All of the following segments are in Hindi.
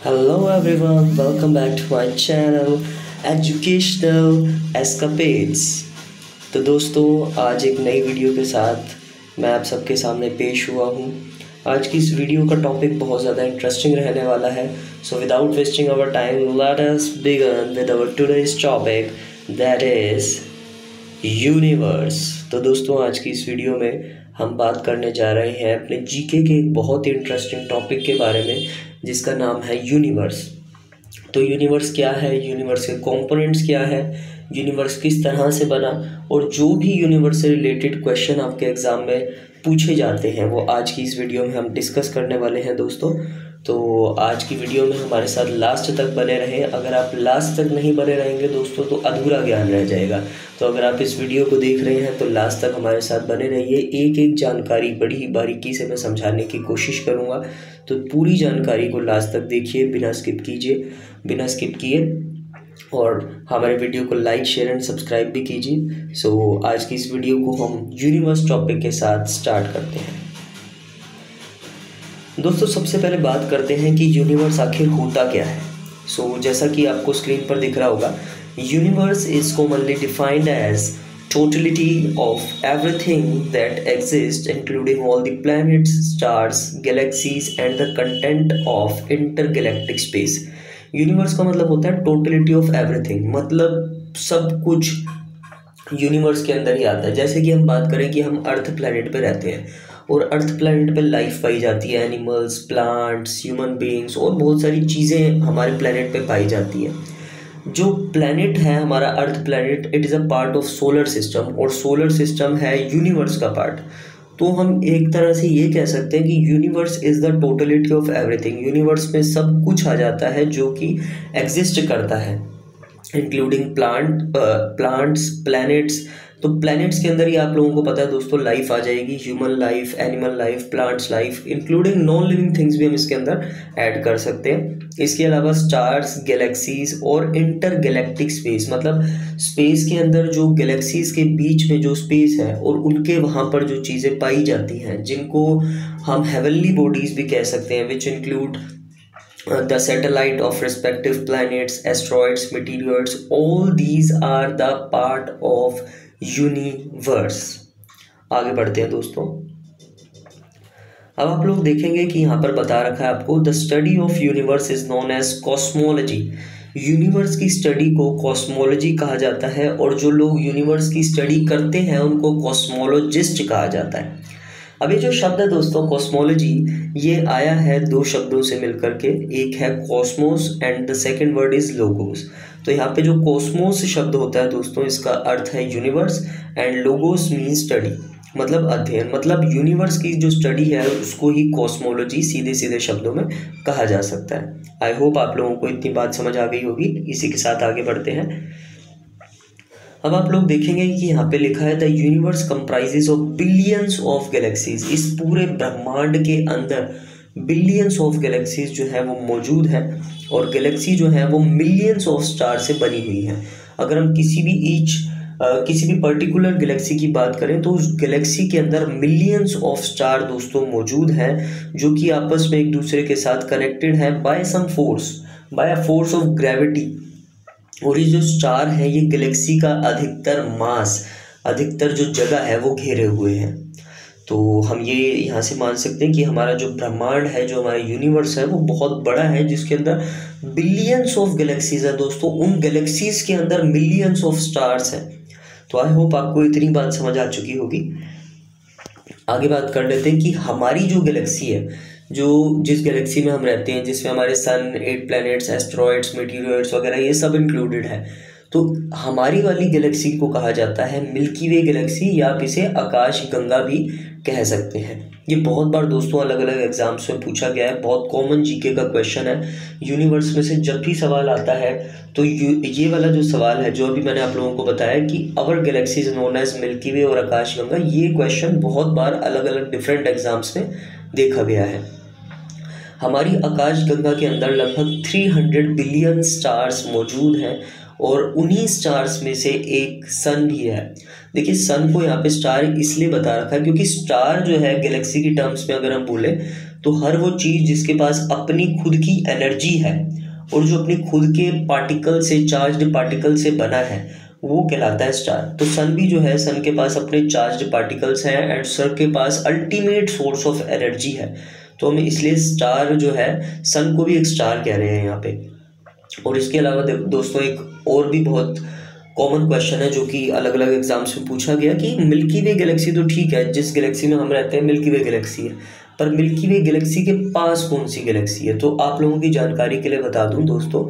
Hello everyone, welcome back to my channel Educational Escapades। तो दोस्तों आज एक नई वीडियो के साथ मैं आप सबके सामने पेश हुआ हूँ। आज की इस वीडियो का टॉपिक बहुत ज़्यादा इंटरेस्टिंग रहने वाला है। So without wasting our time let us begin with our today's topic that is universe. तो दोस्तों आज की इस वीडियो में हम बात करने जा रहे हैं अपने जीके के एक बहुत ही इंटरेस्टिंग टॉपिक के बारे में जिसका नाम है यूनिवर्स। तो यूनिवर्स क्या है, यूनिवर्स के कंपोनेंट्स क्या है, यूनिवर्स किस तरह से बना और जो भी यूनिवर्स से रिलेटेड क्वेश्चन आपके एग्ज़ाम में पूछे जाते हैं वो आज की इस वीडियो में हम डिस्कस करने वाले हैं दोस्तों। तो आज की वीडियो में हमारे साथ लास्ट तक बने रहें। अगर आप लास्ट तक नहीं बने रहेंगे दोस्तों तो अधूरा ज्ञान रह जाएगा। तो अगर आप इस वीडियो को देख रहे हैं तो लास्ट तक हमारे साथ बने रहिए। एक एक जानकारी बड़ी ही बारीकी से मैं समझाने की कोशिश करूँगा, तो पूरी जानकारी को लास्ट तक देखिए, बिना स्किप किए और हमारे वीडियो को लाइक शेयर एंड सब्सक्राइब भी कीजिए। सो आज की इस वीडियो को हम यूनिवर्स टॉपिक के साथ स्टार्ट करते हैं। दोस्तों सबसे पहले बात करते हैं कि यूनिवर्स आखिर होता क्या है। सो जैसा कि आपको स्क्रीन पर दिख रहा होगा, universe is commonly defined as totality of everything that exists including all the planets, stars, galaxies and the content of intergalactic space। Universe का मतलब होता है टोटलिटी ऑफ एवरीथिंग, मतलब सब कुछ यूनिवर्स के अंदर ही आता है। जैसे कि हम बात करें कि हम अर्थ प्लैनेट पे रहते हैं और अर्थ प्लैनेट पे लाइफ पाई जाती है, एनिमल्स, प्लांट्स, ह्यूमन बीइंग्स और बहुत सारी चीज़ें हमारे प्लैनेट पे पाई जाती हैं। जो प्लैनेट है हमारा अर्थ planet, it is a part of solar system और सोलर सिस्टम है यूनिवर्स का पार्ट। तो हम एक तरह से ये कह सकते हैं कि universe is the totality of everything. Universe में सब कुछ आ जाता है जो कि एग्जिस्ट करता है, इंक्लूडिंग प्लांट्स, प्लैनेट्स। तो प्लैनेट्स के अंदर ही आप लोगों को पता है दोस्तों लाइफ आ जाएगी, human life, animal life, plants life, including non living things भी हम इसके अंदर ऐड कर सकते हैं। इसके अलावा स्टार्स, गैलेक्सीज और इंटर गैलेक्टिक स्पेस, मतलब स्पेस के अंदर जो गैलेक्सीज के बीच में जो स्पेस है और उनके वहाँ पर जो चीज़ें पाई जाती हैं जिनको हम हेवनली बॉडीज भी कह सकते हैं, which include the satellite of respective planets, asteroids, meteoroids, all these are the part of universe। आगे बढ़ते हैं दोस्तों। अब आप लोग देखेंगे कि यहाँ पर बता रखा है आपको, the study of universe is known as cosmology. Universe की स्टडी को कॉस्मोलॉजी कहा जाता है और जो लोग यूनिवर्स की स्टडी करते हैं उनको कॉस्मोलॉजिस्ट कहा जाता है। अब ये जो शब्द है दोस्तों कॉस्मोलॉजी, ये आया है दो शब्दों से मिलकर के, एक है Cosmos and the second word is logos. तो यहाँ पे जो कॉस्मोस शब्द होता है दोस्तों इसका अर्थ है universe and logos mean study, मतलब अध्ययन, मतलब यूनिवर्स की जो स्टडी है उसको ही कॉस्मोलॉजी सीधे सीधे शब्दों में कहा जा सकता है। आई होप आप लोगों को इतनी बात समझ आ गई होगी। इसी के साथ आगे बढ़ते हैं। अब आप लोग देखेंगे कि यहाँ पे लिखा है the universe comprises of billions of galaxies. इस पूरे ब्रह्मांड के अंदर बिलियंस ऑफ गैलेक्सीज जो है वो मौजूद है और गैलेक्सी जो है वो मिलियंस ऑफ स्टार से बनी हुई है। अगर हम किसी भी पर्टिकुलर गैलेक्सी की बात करें तो उस गैलेक्सी के अंदर मिलियंस ऑफ स्टार दोस्तों मौजूद हैं जो कि आपस में एक दूसरे के साथ कनेक्टेड है by some force, by a force of gravity. और ये जो स्टार है ये गैलेक्सी का अधिकतर मास, अधिकतर जो जगह है वो घेरे हुए हैं। तो हम ये यहाँ से मान सकते हैं कि हमारा जो ब्रह्मांड है, जो हमारा यूनिवर्स है वो बहुत बड़ा है जिसके अंदर बिलियंस ऑफ गैलेक्सीज है दोस्तों। उन गैलेक्सीज के अंदर मिलियंस ऑफ स्टार्स हैं। तो आई होप आपको इतनी बात समझ आ चुकी होगी। आगे बात कर लेते हैं कि हमारी जो गैलेक्सी है, जो जिस गैलेक्सी में हम रहते हैं, जिसमें हमारे सन, 8 प्लैनेट्स, एस्टेरॉइड्स, मेटीरियर्स वगैरह ये सब इंक्लूडेड है, तो हमारी वाली गैलेक्सी को कहा जाता है मिल्की वे गैलेक्सी या आप इसे आकाश गंगा भी कह सकते हैं। ये बहुत बार दोस्तों अलग अलग एग्जाम्स में पूछा गया है, बहुत कॉमन जीके का क्वेश्चन है। यूनिवर्स में से जब भी सवाल आता है तो ये वाला जो सवाल है जो अभी मैंने आप लोगों को बताया कि our galaxy is known as Milky Way और आकाश गंगा, ये क्वेश्चन बहुत बार अलग अलग डिफरेंट एग्जाम्स में देखा गया है। हमारी आकाश गंगा के अंदर लगभग 300 बिलियन स्टार्स मौजूद हैं और उन्हीं स्टार्स में से एक सन भी है। देखिए सन को यहाँ पे स्टार इसलिए बता रखा है क्योंकि स्टार जो है गैलेक्सी की टर्म्स में अगर हम बोले तो हर वो चीज़ जिसके पास अपनी खुद की एनर्जी है और जो अपनी खुद के पार्टिकल से, चार्ज्ड पार्टिकल से बना है, वो कहलाता है स्टार। तो सन भी जो है, सन के पास अपने चार्ज्ड पार्टिकल्स हैं एंड सन के पास अल्टीमेट सोर्स ऑफ एनर्जी है। तो हम इसलिए स्टार जो है, सन को भी एक स्टार कह रहे हैं यहाँ पे। और इसके अलावा दोस्तों एक और भी बहुत कॉमन क्वेश्चन है जो कि अलग अलग एग्जाम्स में पूछा गया कि मिल्की वे गैलेक्सी तो ठीक है, जिस गैलेक्सी में हम रहते हैं मिल्की वे गैलेक्सी है, पर मिल्की वे गैलेक्सी के पास कौन सी गैलेक्सी है। तो आप लोगों की जानकारी के लिए बता दूं दोस्तों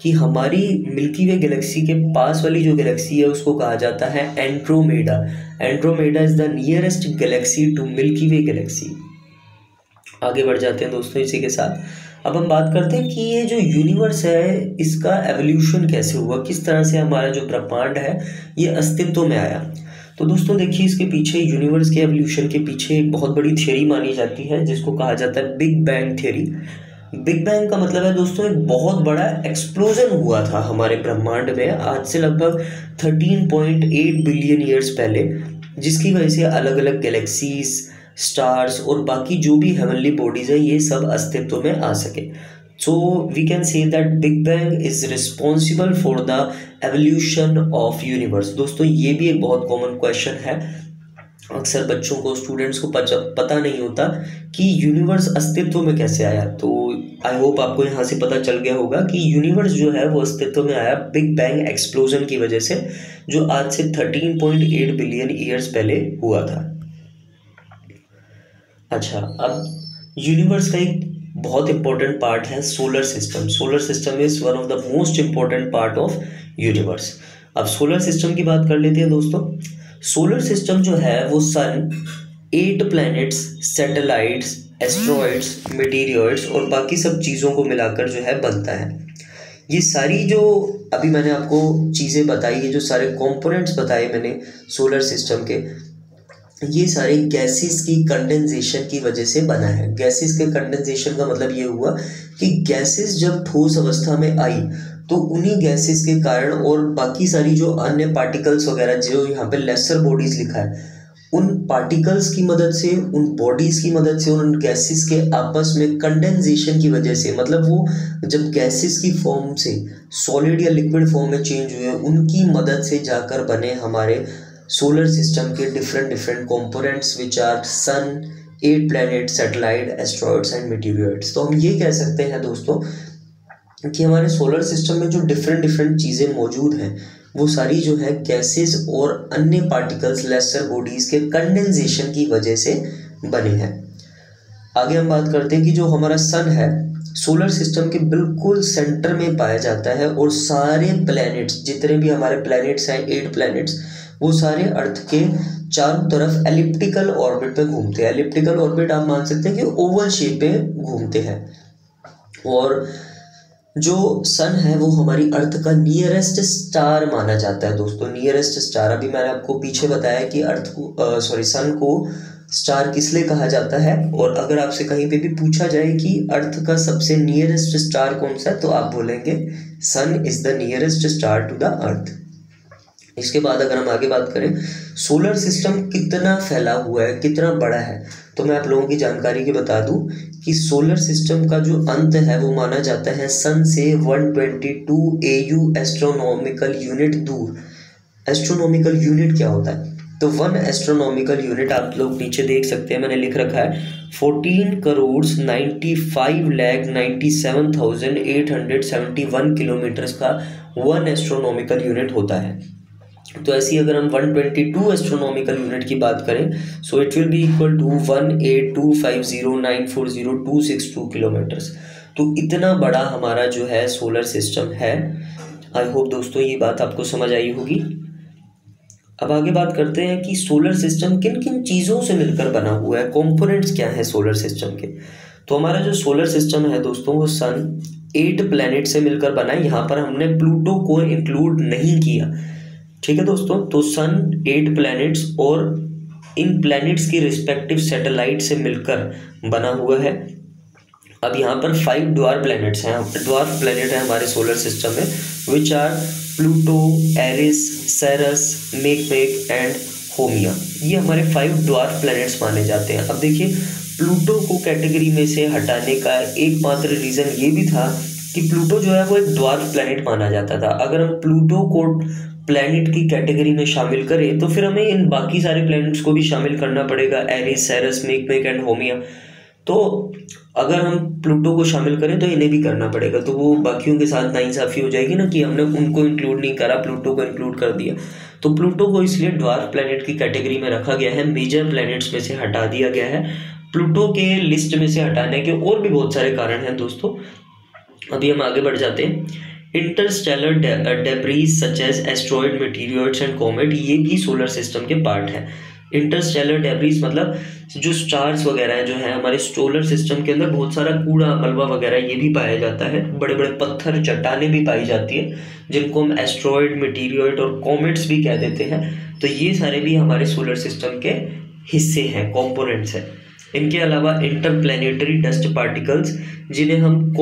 कि हमारी मिल्की वे गैलेक्सी के पास वाली जो गैलेक्सी है उसको कहा जाता है Andromeda. Andromeda is the nearest galaxy to Milky Way galaxy. आगे बढ़ जाते हैं दोस्तों इसी के साथ। अब हम बात करते हैं कि ये जो यूनिवर्स है इसका एवोल्यूशन कैसे हुआ, किस तरह से हमारा जो ब्रह्मांड है ये अस्तित्व में आया। तो दोस्तों देखिए, इसके पीछे, यूनिवर्स के एवोल्यूशन के पीछे एक बहुत बड़ी थ्योरी मानी जाती है जिसको कहा जाता है big bang theory. Big bang का मतलब है दोस्तों एक बहुत बड़ा एक्सप्लोजन हुआ था हमारे ब्रह्मांड में आज से लगभग 13.8 बिलियन ईयर्स पहले, जिसकी वजह से अलग अलग गैलेक्सीज, स्टार्स और बाकी जो भी हेवनली बॉडीज है ये सब अस्तित्व में आ सके। So we can say that big bang is responsible for the evolution of universe. दोस्तों ये भी एक बहुत कॉमन क्वेश्चन है, अक्सर बच्चों को, स्टूडेंट्स को पता नहीं होता कि यूनिवर्स अस्तित्व में कैसे आया। तो आई होप आपको यहाँ से पता चल गया होगा कि यूनिवर्स जो है वो अस्तित्व में आया बिग बैंग एक्सप्लोजन की वजह से, जो आज से 13.8 बिलियन ईयर्स पहले हुआ था। अच्छा, अब यूनिवर्स का एक बहुत इंपॉर्टेंट पार्ट है solar system. Solar system is one of the most important part of universe. अब सोलर सिस्टम की बात कर लेते हैं दोस्तों। सोलर सिस्टम जो है वो सन, 8 प्लैनेट्स, सैटेलाइट्स, एस्ट्रॉइड्स, मेटीरियर्स और बाकी सब चीज़ों को मिलाकर जो है बनता है। ये सारी जो अभी मैंने आपको चीज़ें बताई, ये जो सारे कंपोनेंट्स बताए मैंने सोलर सिस्टम के, ये सारे गैसेस की कंडेंसेशन की वजह से बना है। गैसेस के कंडेंसेशन का मतलब ये हुआ कि गैसेस जब ठोस अवस्था में आई तो उन्हीं गैसेस के कारण और बाकी सारी जो अन्य पार्टिकल्स वगैरह जो यहाँ पे लेसर बॉडीज लिखा है, उन पार्टिकल्स की मदद से, उन बॉडीज की मदद से, उन गैसेस के आपस में कंडेंसेशन की वजह से, मतलब वो जब गैसेस की फॉर्म से सॉलिड या लिक्विड फॉर्म में चेंज हुए, उनकी मदद से जाकर बने हमारे सोलर सिस्टम के different components which are sun, 8 planet, satellite, asteroids and meteors. तो हम ये कह सकते हैं दोस्तों कि हमारे सोलर सिस्टम में जो डिफरेंट चीज़ें मौजूद हैं वो सारी जो है गैसेस और अन्य पार्टिकल्स, लेसर बॉडीज के कंडेंसेशन की वजह से बने हैं। आगे हम बात करते हैं कि जो हमारा सन है सोलर सिस्टम के बिल्कुल सेंटर में पाया जाता है और सारे प्लैनेट्स, जितने भी हमारे प्लैनेट्स हैं, 8 प्लैनेट्स, वो सारे अर्थ के चारों तरफ एलिप्टिकल ऑर्बिट पे घूमते हैं। एलिप्टिकल ऑर्बिट आप मान सकते हैं कि ओवल शेप पे घूमते हैं। और जो सन है वो हमारी अर्थ का नियरेस्ट स्टार माना जाता है दोस्तों। नियरेस्ट स्टार, अभी मैंने आपको पीछे बताया कि सन को स्टार किस लिए कहा जाता है। और अगर आपसे कहीं पे भी पूछा जाए कि अर्थ का सबसे नियरेस्ट स्टार कौन सा है, तो आप बोलेंगे sun is the nearest star to the earth. इसके बाद अगर हम आगे बात करें सोलर सिस्टम कितना फैला हुआ है, कितना बड़ा है, तो मैं आप लोगों की जानकारी के बता दूं कि सोलर सिस्टम का जो अंत है वो माना जाता है सन से 122 AU एस्ट्रोनॉमिकल यूनिट दूर। एस्ट्रोनॉमिकल यूनिट क्या होता है? तो 1 एस्ट्रोनॉमिकल यूनिट आप लोग नीचे देख सकते हैं, मैंने लिख रखा है 14,95,97,871 किलोमीटर का 1 एस्ट्रोनॉमिकल यूनिट होता है। तो ऐसी अगर हम 122 एस्ट्रोनॉमिकल यूनिट की बात करें, so it will be equal to 18250,940,262 kilometres. तो इतना बड़ा हमारा जो है सोलर सिस्टम है। आई होप दोस्तों ये बात आपको समझ आई होगी। अब आगे बात करते हैं कि सोलर सिस्टम किन किन चीज़ों से मिलकर बना हुआ है, कंपोनेंट्स क्या है सोलर सिस्टम के। तो हमारा जो सोलर सिस्टम है दोस्तों वो सन, 8 प्लैनेट से मिलकर बना है। यहाँ पर हमने प्लूटो को इंक्लूड नहीं किया, ठीक है दोस्तों। तो सन, 8 प्लैनेट्स और इन प्लैनेट्स की रिस्पेक्टिव सैटेलाइट से मिलकर बना हुआ है। अब यहाँ पर 5 ड्वार्फ प्लैनेट्स हैं, ड्वार्फ प्लैनेट है हमारे सोलर सिस्टम में, which are Pluto, Eris, Ceres, Makemake and Haumea. ये हमारे 5 ड्वार्फ प्लैनेट्स माने जाते हैं। अब देखिए प्लूटो को कैटेगरी में से हटाने का एकमात्र रीज़न ये भी था कि प्लूटो जो है वो एक ड्वार्फ प्लैनेट माना जाता था। अगर हम प्लूटो को प्लैनेट की कैटेगरी में शामिल करें तो फिर हमें इन बाकी सारे प्लैनेट्स को भी शामिल करना पड़ेगा, एरिस, सेरस, मेकमेक एंड होमिया। तो अगर हम प्लूटो को शामिल करें तो इन्हें भी करना पड़ेगा, तो वो बाकियों के साथ नाइंसाफ़ी हो जाएगी ना कि हमने उनको इंक्लूड नहीं करा, प्लूटो को इंक्लूड कर दिया। तो प्लूटो को इसलिए ड्वार्फ प्लैनेट की कैटेगरी में रखा गया है, मेजर प्लैनेट्स में से हटा दिया गया है। प्लूटो के लिस्ट में से हटाने के और भी बहुत सारे कारण हैं दोस्तों। अभी हम आगे बढ़ जाते हैं। Interstellar debris such as asteroid, meteors and comet, ये भी सोलर सिस्टम के पार्ट है। इंटरस्टेलर डेब्रीज मतलब जो स्टार्स वगैरह जो है हमारे सोलर सिस्टम के अंदर, बहुत सारा कूड़ा मलबा वगैरह ये भी पाया जाता है, बड़े बड़े पत्थर चट्टानें भी पाई जाती है जिनको हम एस्ट्रॉयड, मेटीरियट और कॉमेट्स भी कह देते हैं। तो ये सारे भी हमारे सोलर सिस्टम के हिस्से हैं, कॉम्पोनेंट्स हैं। इनके अलावा इंटरप्लैनेटरी डस्ट पार्टिकल्स, जिन्हें हम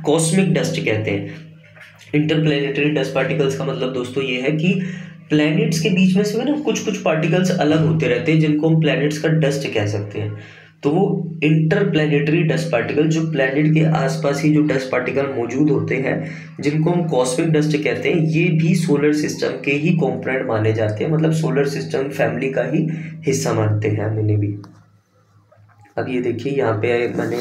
कॉस्मिक डस्ट कहते हैं। इंटरप्लैनेटरी डस्ट पार्टिकल्स का मतलब दोस्तों ये है कि प्लैनेट्स के बीच में से ना कुछ पार्टिकल्स अलग होते रहते हैं जिनको हम प्लैनेट्स का डस्ट कह सकते हैं। तो वो इंटरप्लैनेटरी डस्ट पार्टिकल, जो प्लैनेट के आसपास ही जो डस्ट पार्टिकल मौजूद होते हैं जिनको हम कॉस्मिक डस्ट कहते हैं, ये भी सोलर सिस्टम के ही कॉम्पोनेंट माने जाते हैं, मतलब सोलर सिस्टम फैमिली का ही हिस्सा मानते हैं हम इन्हें भी। अब ये देखिए यहाँ पे मैंने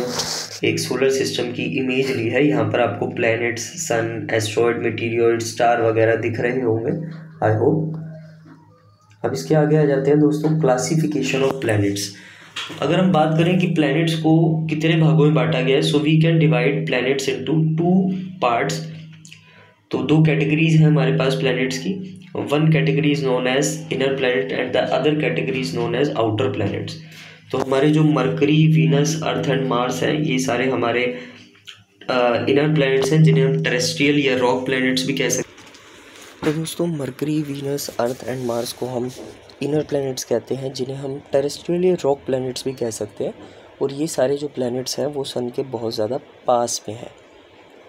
एक सोलर सिस्टम की इमेज ली है। यहाँ पर आपको प्लैनेट्स, सन, एस्ट्रॉयड, मेटीरियट, स्टार वगैरह दिख रहे होंगे, आई होप। अब इसके आगे आ जाते हैं दोस्तों क्लासिफिकेशन ऑफ प्लैनेट्स। अगर हम बात करें कि प्लैनेट्स को कितने भागों में बांटा गया है, so we can divide planets into 2 parts. तो 2 कैटेगरीज हैं हमारे पास प्लैनेट्स की। One category is known as inner planet and the other category is known as outer planets. तो हमारे जो Mercury, Venus, Earth and Mars हैं, ये सारे हमारे इनर प्लैनेट्स हैं जिन्हें हम टेरेस्ट्रियल या रॉक प्लैनेट्स भी कह सकते हैं। तो दोस्तों mercury, Venus, Earth and Mars को हम इनर प्लैनेट्स कहते हैं, जिन्हें हम टेरेस्ट्रियल या रॉक प्लैनेट्स भी कह सकते हैं। और ये सारे जो प्लैनेट्स हैं वो सन के बहुत ज़्यादा पास में हैं।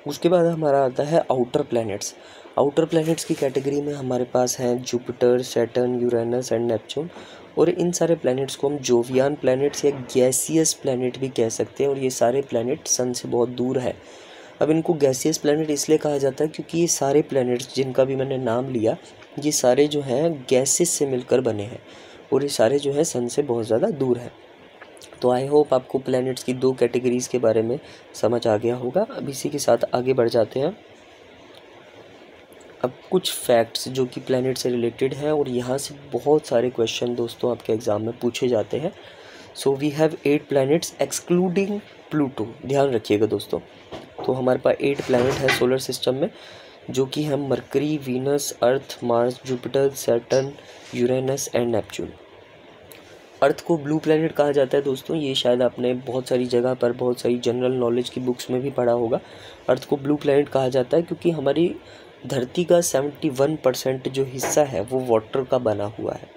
उसके बाद हमारा आता है आउटर प्लैनेट्स। आउटर प्लैनेट्स की कैटेगरी में हमारे पास हैं Jupiter, Saturn, Uranus and Neptune. और इन सारे प्लैनेट्स को हम जोवियन प्लैनेट्स या गैसियस प्लैनेट भी कह सकते हैं। और ये सारे प्लैनेट सन से बहुत दूर है। अब इनको गैसियस प्लैनेट इसलिए कहा जाता है क्योंकि ये सारे प्लैनेट्स जिनका भी मैंने नाम लिया, ये सारे जो हैं गैसेस से मिलकर बने हैं और ये सारे जो हैं सन से बहुत ज़्यादा दूर हैं। तो आई होप आपको प्लैनेट्स की 2 कैटेगरीज़ के बारे में समझ आ गया होगा। अब इसी के साथ आगे बढ़ जाते हैं। अब कुछ फैक्ट्स जो कि प्लैनेट से रिलेटेड हैं और यहाँ से बहुत सारे क्वेश्चन दोस्तों आपके एग्ज़ाम में पूछे जाते हैं। So we have 8 planets excluding Pluto. ध्यान रखिएगा दोस्तों। तो हमारे पास 8 प्लैनेट है सोलर सिस्टम में, जो कि हम Mercury, Venus, Earth, Mars, Jupiter, Saturn, Uranus and Neptune. Earth को ब्लू प्लैनेट कहा जाता है दोस्तों। ये शायद आपने बहुत सारी जगह पर, बहुत सारी जनरल नॉलेज की बुक्स में भी पढ़ा होगा। अर्थ को ब्लू प्लैनेट कहा जाता है क्योंकि हमारी धरती का 71% जो हिस्सा है वो वाटर का बना हुआ है।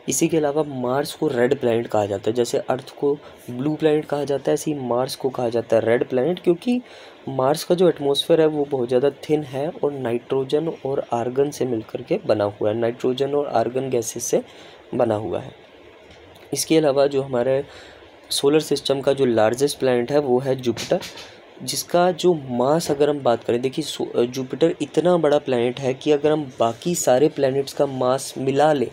इसी के अलावा मार्स को रेड प्लैनेट कहा जाता है। जैसे अर्थ को ब्लू प्लैनेट कहा जाता है, ऐसे ही मार्स को कहा जाता है रेड प्लैनेट, क्योंकि मार्स का जो एटमॉस्फेयर है वो बहुत ज़्यादा थिन है और नाइट्रोजन और आर्गन से मिलकर के बना हुआ है। नाइट्रोजन और आर्गन गैसेस से बना हुआ है। इसके अलावा जो हमारे सोलर सिस्टम का जो लार्जेस्ट प्लैनेट है वो है जुपिटर, जिसका जो मास अगर हम बात करें, देखिए जुपिटर इतना बड़ा प्लैनेट है कि अगर हम बाकी सारे प्लैनेट्स का मास मिला लें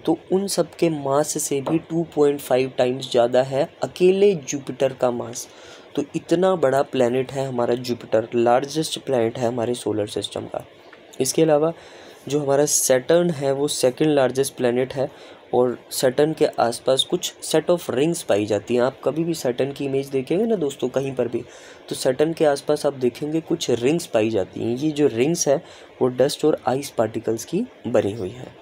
तो उन सब के मास से भी 2.5 टाइम्स ज़्यादा है अकेले जुपिटर का मास। तो इतना बड़ा प्लैनेट है हमारा जुपिटर, लार्जेस्ट प्लैनेट है हमारे सोलर सिस्टम का। इसके अलावा जो हमारा सैटर्न है वो सेकंड लार्जेस्ट प्लैनेट है और सैटर्न के आसपास कुछ सेट ऑफ रिंग्स पाई जाती हैं। आप कभी भी सैटर्न की इमेज देखेंगे ना दोस्तों कहीं पर भी, तो सैटर्न के आसपास आप देखेंगे कुछ रिंग्स पाई जाती हैं। ये जो रिंग्स है वो डस्ट और आइस पार्टिकल्स की बनी हुई है।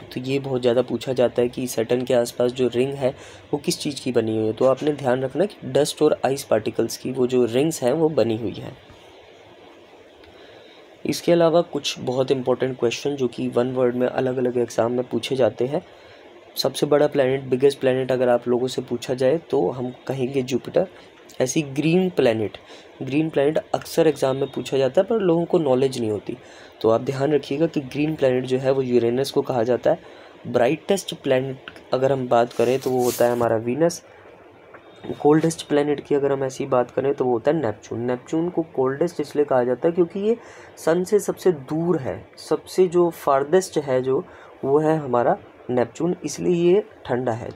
तो ये बहुत ज़्यादा पूछा जाता है कि सैटर्न के आसपास जो रिंग है वो किस चीज़ की बनी हुई है। तो आपने ध्यान रखना कि डस्ट और आइस पार्टिकल्स की वो जो रिंग्स हैं वो बनी हुई है। इसके अलावा कुछ बहुत इंपॉर्टेंट क्वेश्चन जो कि 1 वर्ड में अलग अलग एग्ज़ाम में पूछे जाते हैं। सबसे बड़ा प्लैनेट, बिगेस्ट प्लैनेट अगर आप लोगों से पूछा जाए तो हम कहेंगे जुपिटर। ऐसी ग्रीन प्लैनेट अक्सर एग्ज़ाम में पूछा जाता है पर लोगों को नॉलेज नहीं होती। तो आप ध्यान रखिएगा कि ग्रीन प्लैनेट जो है वो यूरेनस को कहा जाता है। ब्राइटेस्ट प्लैनेट अगर हम बात करें तो वो होता है हमारा वीनस। कोल्डेस्ट प्लैनेट की अगर हम ऐसी बात करें तो वो होता है नेपच्यून। नेपच्यून को कोल्डेस्ट इसलिए कहा जाता है क्योंकि ये सन से सबसे दूर है, सबसे जो फारदेस्ट है जो वो है हमारा नेपच्यून, इसलिए ये ठंडा है।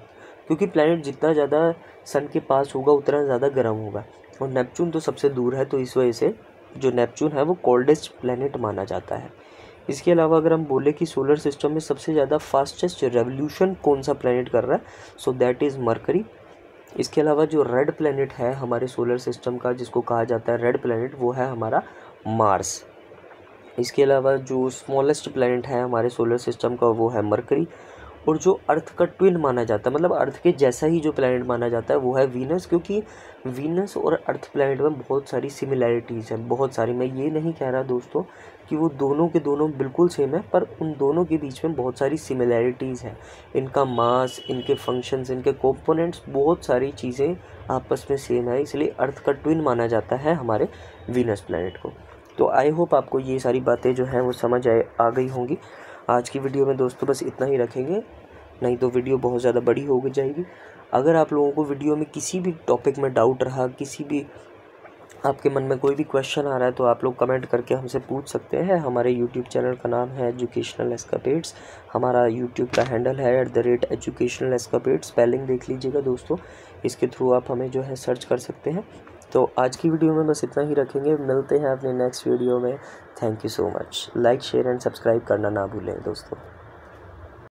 क्योंकि प्लैनेट जितना ज़्यादा सन के पास होगा उतना ज़्यादा गर्म होगा, और नेपच्यून तो सबसे दूर है, तो इस वजह से जो नेपच्यून है वो कोल्डेस्ट प्लैनेट माना जाता है। इसके अलावा अगर हम बोले कि सोलर सिस्टम में सबसे ज़्यादा फास्टेस्ट रेवोल्यूशन कौन सा प्लैनेट कर रहा है, सो दैट इज़ मरकरी। इसके अलावा जो रेड प्लैनेट है हमारे सोलर सिस्टम का, जिसको कहा जाता है रेड प्लैनेट, वो है हमारा मार्स। इसके अलावा जो स्मॉलेस्ट प्लैनेट है हमारे सोलर सिस्टम का वो है मरकरी। और जो अर्थ का ट्विन माना जाता है, मतलब अर्थ के जैसा ही जो प्लैनेट माना जाता है वो है वीनस। क्योंकि वीनस और अर्थ प्लैनेट में बहुत सारी सिमिलैरिटीज़ हैं, बहुत सारी। मैं ये नहीं कह रहा दोस्तों कि वो दोनों के दोनों बिल्कुल सेम है, पर उन दोनों के बीच में बहुत सारी सिमिलैरिटीज़ हैं। इनका मास, इनके फंक्शंस, इनके कंपोनेंट्स, बहुत सारी चीज़ें आपस में सेम है, इसलिए अर्थ का ट्विन माना जाता है हमारे वीनस प्लैनेट को। तो आई होप आपको ये सारी बातें जो हैं वो समझ आ गई होंगी। आज की वीडियो में दोस्तों बस इतना ही रखेंगे, नहीं तो वीडियो बहुत ज़्यादा बड़ी हो जाएगी। अगर आप लोगों को वीडियो में किसी भी टॉपिक में डाउट रहा, किसी भी आपके मन में कोई भी क्वेश्चन आ रहा है, तो आप लोग कमेंट करके हमसे पूछ सकते हैं। हमारे यूट्यूब चैनल का नाम है एजुकेशनल एस्केपेड्स। हमारा यूट्यूब का हैंडल है @educational escapades। स्पेलिंग देख लीजिएगा दोस्तों, इसके थ्रू आप हमें जो है सर्च कर सकते हैं। तो आज की वीडियो में बस इतना ही रखेंगे, मिलते हैं अपने नेक्स्ट वीडियो में। Thank you so much. Like, share and subscribe करना ना भूलें दोस्तों।